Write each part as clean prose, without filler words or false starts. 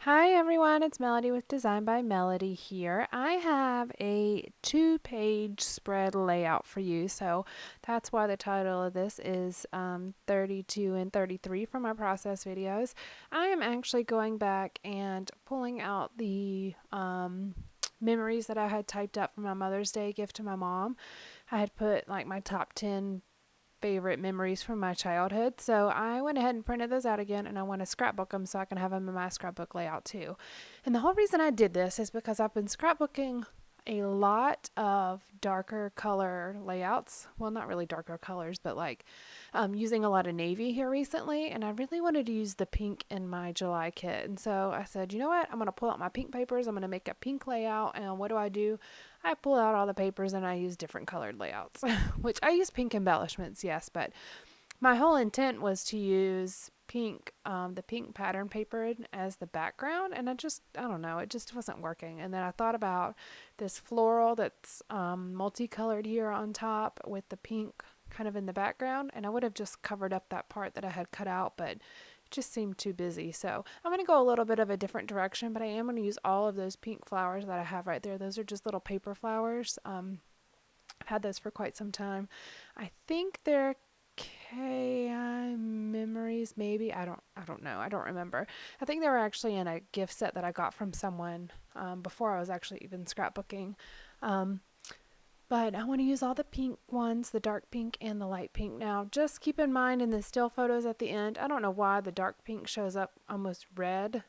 Hi everyone, it's Melody with Design by Melody here. I have a two-page spread layout for you, so that's why the title of this is 32 and 33 for my process videos. I am actually going back and pulling out the memories that I had typed up for my Mother's Day gift to my mom. I had put like my top 10 favorite memories from my childhood. So I went ahead and printed those out again, and I want to scrapbook them so I can have them in my scrapbook layout too. And the whole reason I did this is because I've been scrapbooking a lot of darker color layouts. Well, not really darker colors, but like using a lot of navy here recently. And I really wanted to use the pink in my July kit. And so I said, you know what? I'm going to pull out my pink papers. I'm going to make a pink layout. And what do? I pull out all the papers and I use different colored layouts, which I use pink embellishments, yes, but my whole intent was to use pink, the pink pattern paper as the background, and I don't know, it just wasn't working. And then I thought about this floral that's multicolored here on top with the pink kind of in the background, and I would have just covered up that part that I had cut out, but it just seemed too busy. So I'm going to go a little bit of a different direction, but I am going to use all of those pink flowers that I have right there. Those are just little paper flowers. I've had those for quite some time. I think they're KI memories, maybe. I don't know. I don't remember. I think they were actually in a gift set that I got from someone before I was actually even scrapbooking. Um, but I want to use all the pink ones, the dark pink and the light pink. Now, just keep in mind in the still photos at the end, I don't know why the dark pink shows up almost red,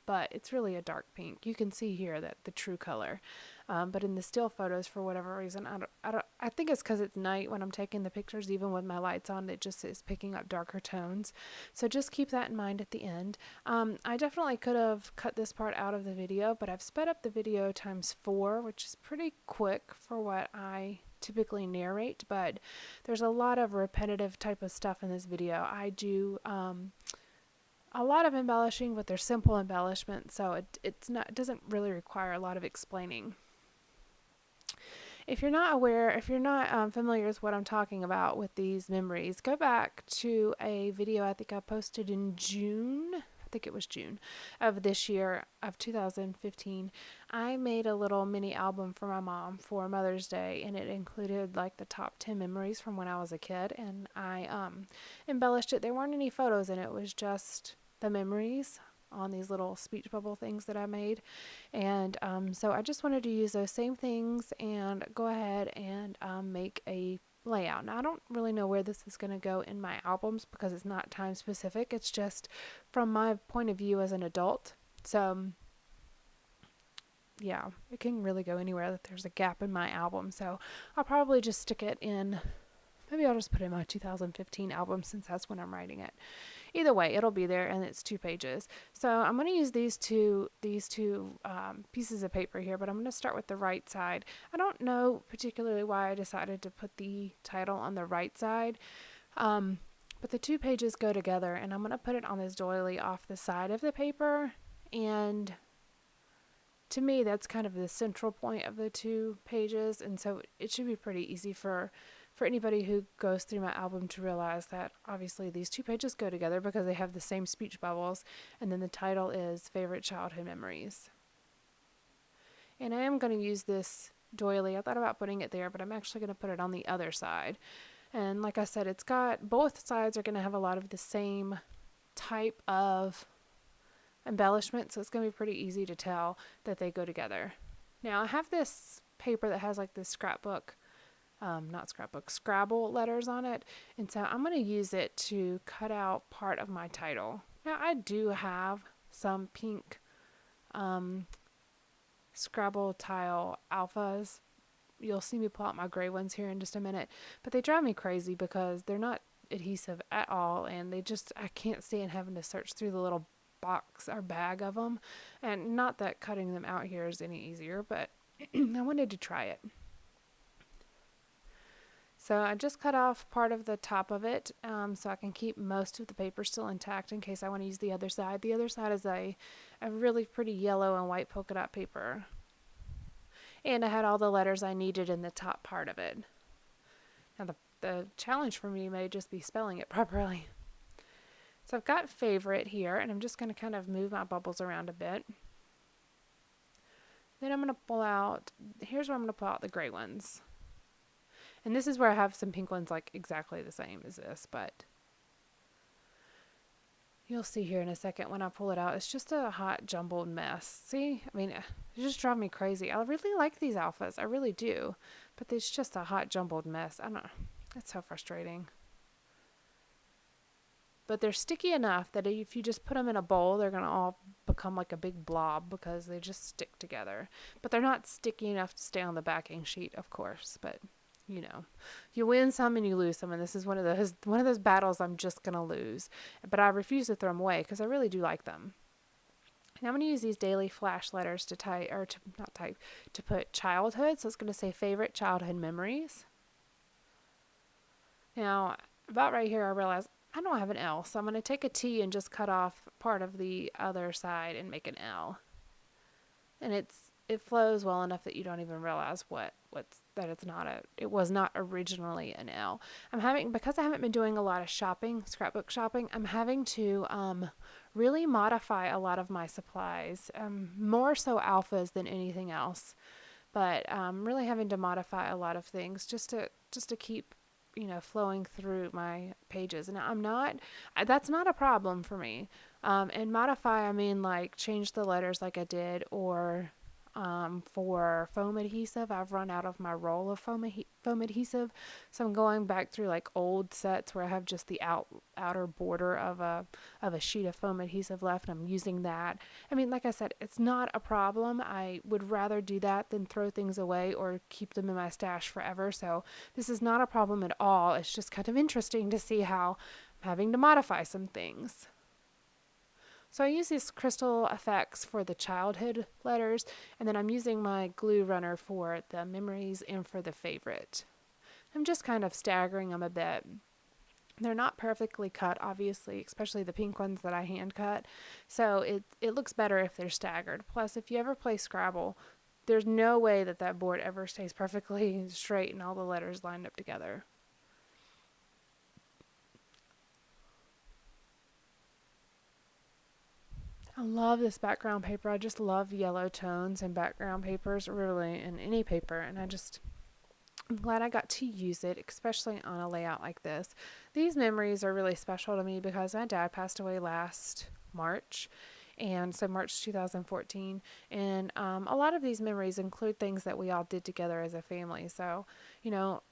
but it's really a dark pink. You can see here that the true color. But in the still photos, for whatever reason, I think it's because it's night when I'm taking the pictures. Even with my lights on, it just is picking up darker tones. So just keep that in mind at the end. I definitely could have cut this part out of the video, but I've sped up the video times 4, which is pretty quick for what I typically narrate. But there's a lot of repetitive type of stuff in this video. I do a lot of embellishing, but they're simple embellishments, so it doesn't really require a lot of explaining. If you're not familiar with what I'm talking about with these memories, go back to a video I think I posted in June. I think it was June of this year, of 2015. I made a little mini album for my mom for Mother's Day, and it included like the top 10 memories from when I was a kid, and I embellished it. There weren't any photos in it, it was just the memories on these little speech bubble things that I made. And so I just wanted to use those same things and go ahead and make a layout. Now, I don't really know where this is going to go in my albums because it's not time specific. It's just from my point of view as an adult. So, yeah, it can really go anywhere that there's a gap in my album. So I'll probably just stick it in. Maybe I'll just put in my 2015 album since that's when I'm writing it. Either way, it'll be there, and it's 2 pages. So I'm going to use these two pieces of paper here, but I'm going to start with the right side. I don't know particularly why I decided to put the title on the right side, but the 2 pages go together, and I'm going to put it on this doily off the side of the paper, and to me that's kind of the central point of the 2 pages, and so it should be pretty easy for anybody who goes through my album to realize that obviously these 2 pages go together because they have the same speech bubbles, and then the title is Favorite Childhood Memories. And I am going to use this doily. I thought about putting it there, but I'm actually going to put it on the other side. And like I said, it's got both sides are going to have a lot of the same type of embellishment, so it's going to be pretty easy to tell that they go together. Now, I have this paper that has like this not scrapbook, Scrabble letters on it. And so I'm going to use it to cut out part of my title. Now, I do have some pink Scrabble tile alphas. You'll see me pull out my gray ones here in just a minute. But they drive me crazy because they're not adhesive at all. And I can't stand having to search through the little box or bag of them. And not that cutting them out here is any easier, but I wanted to try it. So I just cut off part of the top of it so I can keep most of the paper still intact in case I want to use the other side. The other side is a really pretty yellow and white polka dot paper. And I had all the letters I needed in the top part of it. Now the challenge for me may just be spelling it properly. So I've got favorite here, and I'm just going to kind of move my bubbles around a bit. Then I'm going to pull out, here's where I'm going to pull out the gray ones. And this is where I have some pink ones like exactly the same as this, but you'll see here in a second when I pull it out. It's just a hot jumbled mess. See? I mean, it just drives me crazy. I really like these alphas. I really do. But it's just a hot jumbled mess. I don't know. It's so frustrating. But they're sticky enough that if you just put them in a bowl, they're going to all become like a big blob because they just stick together. But they're not sticky enough to stay on the backing sheet, of course. But, you know, you win some and you lose some. And this is one of those battles I'm just going to lose. But I refuse to throw them away because I really do like them. Now I'm going to use these daily flash letters to type, or to not type, to put childhood. So it's going to say favorite childhood memories. Now, about right here, I realize I don't have an L, so I'm going to take a T and just cut off part of the other side and make an L. And it flows well enough that you don't even realize it was not originally an L. Because I haven't been doing a lot of shopping, scrapbook shopping, I'm having to really modify a lot of my supplies, more so alphas than anything else. But really having to modify a lot of things just to keep flowing through my pages. And that's not a problem for me. And modify, I mean like change the letters like I did, or for foam adhesive, I've run out of my roll of foam adhesive. So I'm going back through like old sets where I have just the outer border of a sheet of foam adhesive left, and I'm using that. I mean, like I said, it's not a problem. I would rather do that than throw things away or keep them in my stash forever. So this is not a problem at all. It's just kind of interesting to see how I'm having to modify some things. So I use these crystal effects for the childhood letters, and then I'm using my glue runner for the memories and for the favorite. I'm just kind of staggering them a bit. They're not perfectly cut, obviously, especially the pink ones that I hand cut. So it looks better if they're staggered. Plus, if you ever play Scrabble, there's no way that board ever stays perfectly straight and all the letters lined up together. I love this background paper. I just love yellow tones in background papers, really, in any paper. And I'm glad I got to use it, especially on a layout like this. These memories are really special to me because my dad passed away last March, and so March 2014. And a lot of these memories include things that we all did together as a family. So,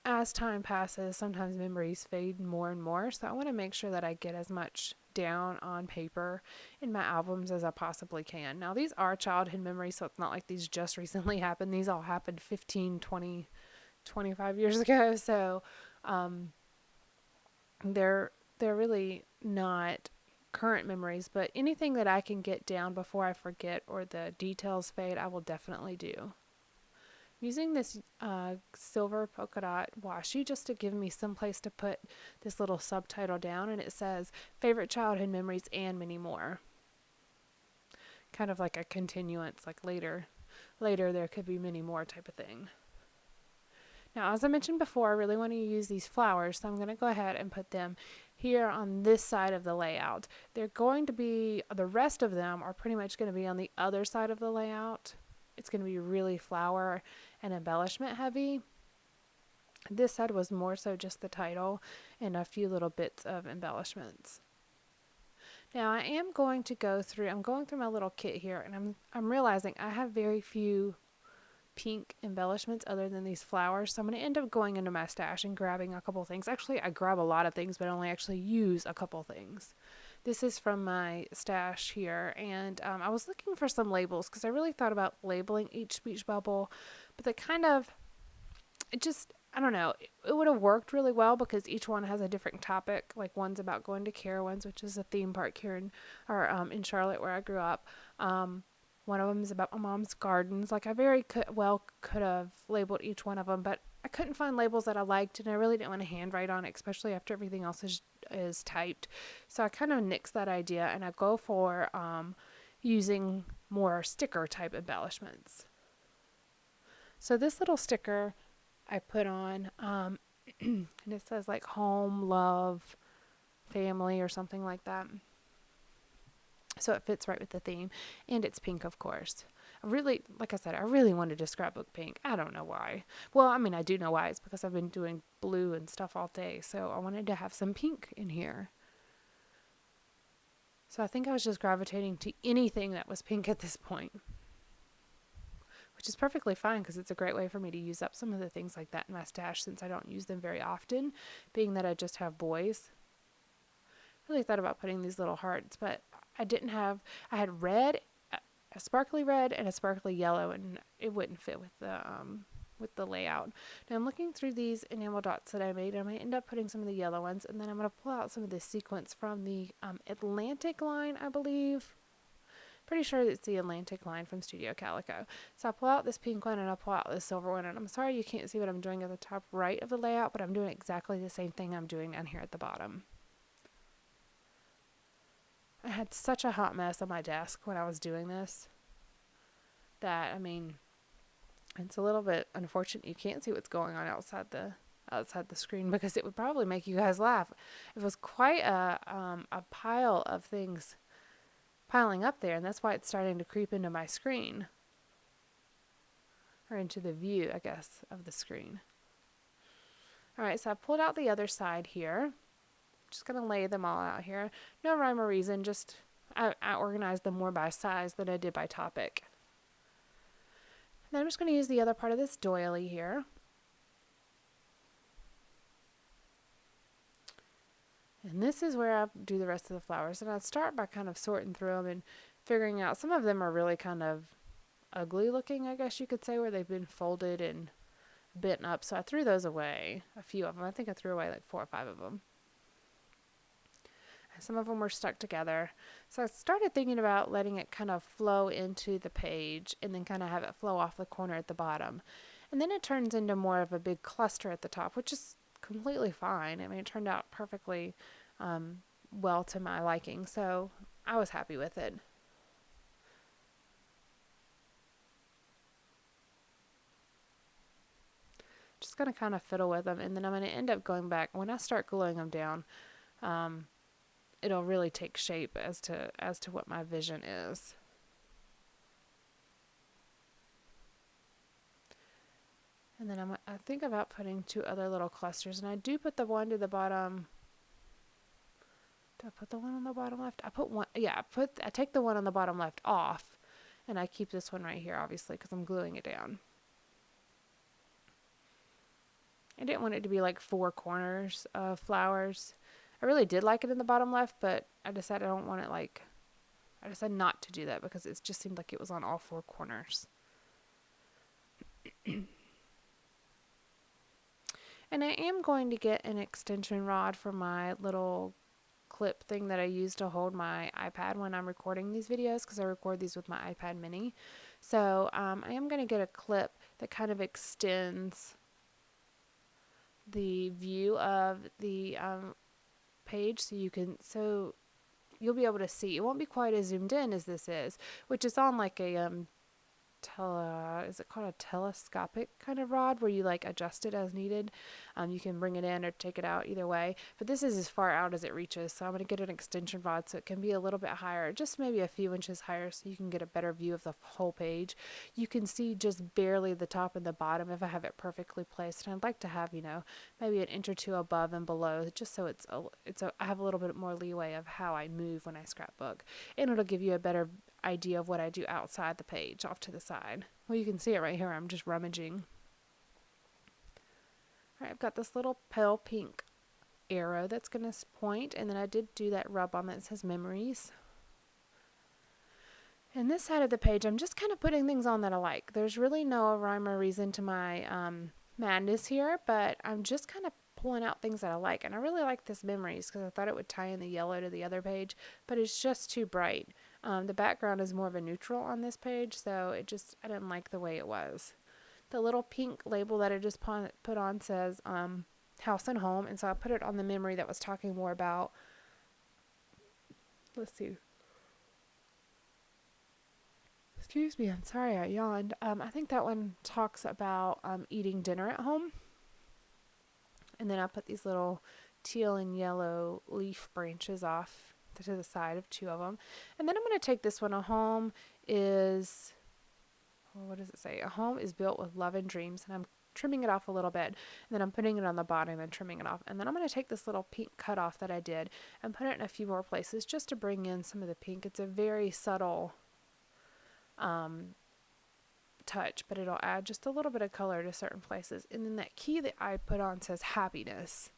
as time passes, sometimes memories fade more and more. So I want to make sure that I get as much down on paper in my albums as I possibly can. Now, these are childhood memories, so it's not like these just recently happened. These all happened 15, 20, 25 years ago. So they're really not current memories, but anything that I can get down before I forget or the details fade, I will definitely do. Using this silver polka dot washi just to give me some place to put this little subtitle down, and it says favorite childhood memories and many more. Kind of like a continuance, like later there could be many more type of thing. Now, as I mentioned before, I really want to use these flowers, so I'm going to go ahead and put them here on this side of the layout. The rest of them are pretty much going to be on the other side of the layout. It's going to be really flower and embellishment heavy. This side was more so just the title and a few little bits of embellishments. Now I'm going through my little kit here, and I'm realizing I have very few pink embellishments other than these flowers, so I'm going to end up going into my stash and grabbing a couple things. Actually, I grab a lot of things, but I only actually use a couple things. This is from my stash here, and I was looking for some labels because I really thought about labeling each speech bubble, but I don't know, it would have worked really well because each one has a different topic. Like one's about going to Carowinds, which is a theme park here in Charlotte where I grew up. One of them is about my mom's gardens. Like I could have labeled each one of them, but I couldn't find labels that I liked, and I really didn't want to handwrite on it, especially after everything else is typed. So I kind of nixed that idea, and I go for using more sticker type embellishments. So this little sticker I put on, and it says like home, love, family, or something like that. So it fits right with the theme, and it's pink, of course. I really, like I said, I really wanted to scrapbook pink. I don't know why. Well, I mean, I do know why. It's because I've been doing blue and stuff all day, so I wanted to have some pink in here. So I think I was just gravitating to anything that was pink at this point, which is perfectly fine because it's a great way for me to use up some of the things like that in my stash since I don't use them very often, being that I just have boys. I really thought about putting these little hearts, but I had red, a sparkly red and a sparkly yellow, and it wouldn't fit with the layout. Now I'm looking through these enamel dots that I made, and I might end up putting some of the yellow ones, and then I'm going to pull out some of this sequence from the Atlantic line, I believe. Pretty sure it's the Atlantic line from Studio Calico. So I'll pull out this pink one and I'll pull out this silver one, and I'm sorry you can't see what I'm doing at the top right of the layout, but I'm doing exactly the same thing I'm doing down here at the bottom. I had such a hot mess on my desk when I was doing this that, I mean, it's a little bit unfortunate you can't see what's going on outside the screen, because it would probably make you guys laugh. It was quite a pile of things piling up there, and that's why it's starting to creep into my screen, or into the view, I guess, of the screen. All right, so I pulled out the other side here. Just going to lay them all out here. No rhyme or reason, just I organized them more by size than I did by topic. And then I'm just going to use the other part of this doily here. And this is where I do the rest of the flowers. And I start by kind of sorting through them and figuring out, some of them are really kind of ugly looking, I guess you could say, where they've been folded and bent up. So I threw those away, a few of them. I think I threw away like 4 or 5 of them. Some of them were stuck together. So I started thinking about letting it kind of flow into the page and then kind of have it flow off the corner at the bottom. And then it turns into more of a big cluster at the top, which is completely fine. I mean, it turned out perfectly well to my liking, so I was happy with it. Just going to kind of fiddle with them, and then I'm going to end up going back. When I start gluing them down, it'll really take shape as to what my vision is. And then I think about putting 2 other little clusters, and I do put the one to the bottom. Do I put the one on the bottom left? I put one. Yeah, I take the one on the bottom left off, and I keep this one right here, obviously, because I'm gluing it down. I didn't want it to be like 4 corners of flowers. I really did like it in the bottom left, but I decided I decided not to do that because it just seemed like it was on all 4 corners. And I am going to get an extension rod for my little clip thing that I use to hold my iPad when I'm recording these videos, because I record these with my iPad mini. So I am going to get a clip that kind of extends the view of the page, so you'll be able to see. It won't be quite as zoomed in as this is, which is on like a is it called a telescopic kind of rod, where you like adjust it as needed. You can bring it in or take it out, either way, but this is as far out as it reaches, so I'm going to get an extension rod so it can be a little bit higher, just maybe a few inches higher, so you can get a better view of the whole page. You can see just barely the top and the bottom if I have it perfectly placed, and I'd like to have, maybe an inch or 2 above and below, just so I have a little bit more leeway of how I move when I scrapbook, and it'll give you a better idea of what I do outside the page, off to the side. Well, you can see it right here. I'm just rummaging. All right, I've got this little pale pink arrow that's going to point, and then I did do that rub on that says memories. And this side of the page, I'm just kind of putting things on that I like. There's really no rhyme or reason to my madness here, but I'm just kind of pulling out things that I like. And I really like this memories because I thought it would tie in the yellow to the other page, but it's just too bright. The background is more of a neutral on this page, so I didn't like the way it was. The little pink label that I just put on says house and home, and so I put it on the memory that was talking more about, let's see. Excuse me, I'm sorry I yawned. I think that one talks about eating dinner at home. And then I put these little teal and yellow leaf branches off to the side of 2 of them. And then I'm going to take this one. A home is, well, what does it say? A home is built with love and dreams. And I'm trimming it off a little bit. And then I'm putting it on the bottom and trimming it off. And then I'm going to take this little pink cutoff that I did and put it in a few more places just to bring in some of the pink. It's a very subtle touch, but it'll add just a little bit of color to certain places. And then that key that I put on says happiness.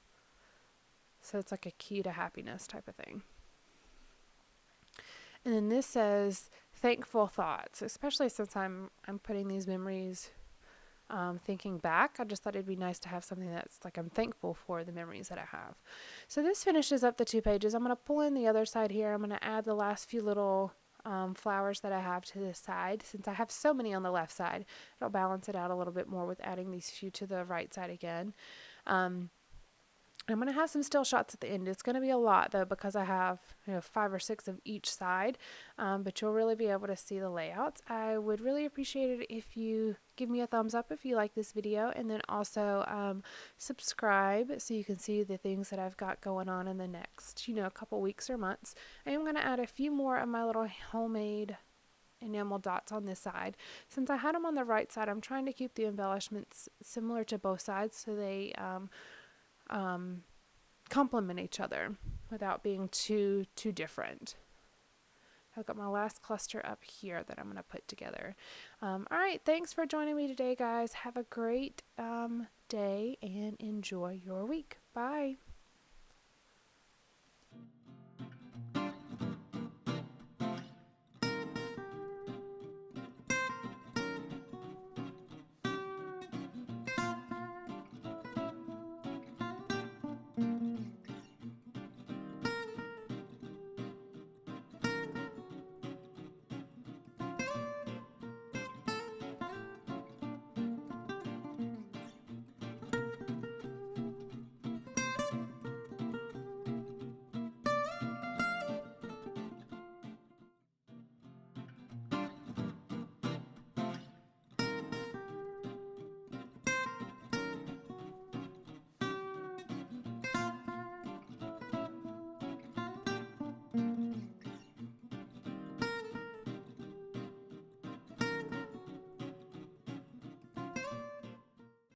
So it's like a key to happiness type of thing. And then this says thankful thoughts, especially since I'm putting these memories thinking back. I just thought it'd be nice to have something that's like I'm thankful for the memories that I have. So this finishes up the 2 pages. I'm going to pull in the other side here. I'm going to add the last few little flowers that I have to this side. Since I have so many on the left side, it'll balance it out a little bit more with adding these few to the right side again. I'm going to have some still shots at the end. It's going to be a lot though because I have 5 or 6 of each side, but you'll really be able to see the layouts. I would really appreciate it if you give me a thumbs up if you like this video, and then also subscribe so you can see the things that I've got going on in the next couple weeks or months. I am going to add a few more of my little homemade enamel dots on this side. Since I had them on the right side, I'm trying to keep the embellishments similar to both sides so they complement each other without being too different. I've got my last cluster up here that I'm going to put together. All right, thanks for joining me today, guys. Have a great day and enjoy your week. Bye.